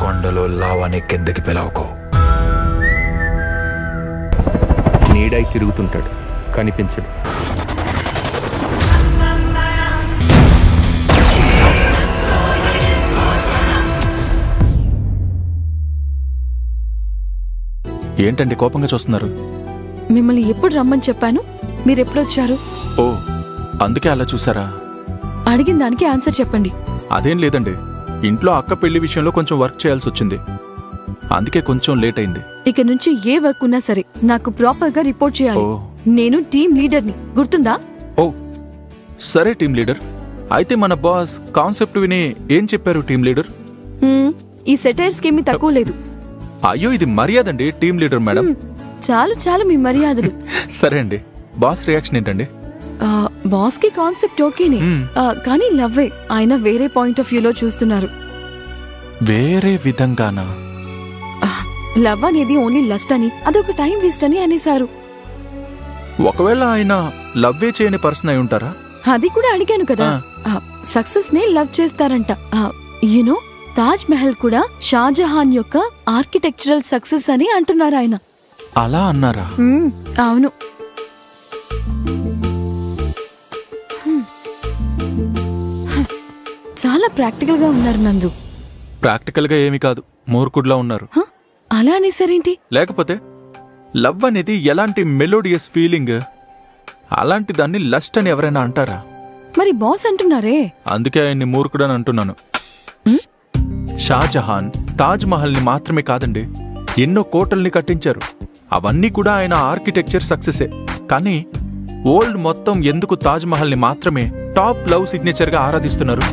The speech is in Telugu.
కొండలో లావాని కిందకి పిలవకో. నీడై తిరుగుతుంటాడు, కనిపించడు. ఏంటండి కోపంగా చూస్తున్నారు? మిమ్మల్ని ఎప్పుడు రమ్మని చెప్పాను, మీరెప్పుడొచ్చారు? ఓ, అందుకే అలా చూసారా? అడిగిన దానికి ఆన్సర్ చెప్పండి. అదేం లేదండి, ఇంట్లో అక్క పెళ్లి విషయంలో కొంచెం వర్క్ చేయాల్సి వచ్చింది, అందుకే కొంచెం లేట్ అయింది. ఇక నుంచి ఏ వర్క్ ఉన్నా సరే నాకు ప్రాపర్ గా రిపోర్ట్ చేయాలి. నేను టీమ్ లీడర్ని, గుర్తుందా? ఓ సరే టీమ్ లీడర్. అయితే మన బాస్ కాన్సెప్ట్ విని ఏం చెప్పారు టీమ్ లీడర్? ఈ సెటైర్స్ కేమీ తక్కువ లేదు. అయ్యో, ఇది మర్యాద అండి టీమ్ లీడర్ మేడం. చాలు చాలు మీ మర్యాదలు. సరే అండి, బాస్ రియాక్షన్ ఏంటండి? బాస్ కి కాన్సెప్ట్ ఓకేనే, కానీ లవ్వే ఆయన వేరే పాయింట్ ఆఫ్ వ్యూలో చూస్తున్నారు. వేరే విధంగానా? లవ్ అనేది ఓన్లీ లస్ట్ అని, అదొక టైం వేస్ట్ అని అనేశారు. ఒకవేళ ఆయన లవ్వే చేయని పర్సన్ అయి ఉంటారా? అది కూడా అడిగాను కదా. సక్సెస్ నే లవ్ చేస్తారంట. యునో తాజ్ మహల్ కూడా షాజహాన్ యొక్క ఆర్కిటెక్చరల్ సక్సెస్ అని అంటున్నారు ఆయన. అలా అన్నారా? అవును. చాలా ప్రాక్టికల్ గా ఉన్నారు నందు. ప్రాక్టికల్ గా ఏమి కాదు, మూర్ఖుడ్లా ఉన్నారు. అలా అనేసరేంటి? లేకపోతే లవ్ అనేది ఎలాంటి మెలోడియస్ ఫీలింగ్, అలాంటి దాన్ని లస్ట్ అని ఎవరైనా అంటారా? మరి బాస్ అంటున్నారే. అందుకే ఆయన్ని మూర్ఖుడని అంటున్నాను. షాజహాన్ తాజ్ మహల్ ని మాత్రమే కాదండి, ఎన్నో కోటల్ని కట్టించారు. అవన్నీ కూడా ఆయన ఆర్కిటెక్చర్ సక్సెసే. కానీ ఓల్డ్ మొత్తం ఎందుకు తాజ్ మహల్ ని మాత్రమే టాప్ లవ్ సిగ్నేచర్ గా ఆరాధిస్తున్నారు?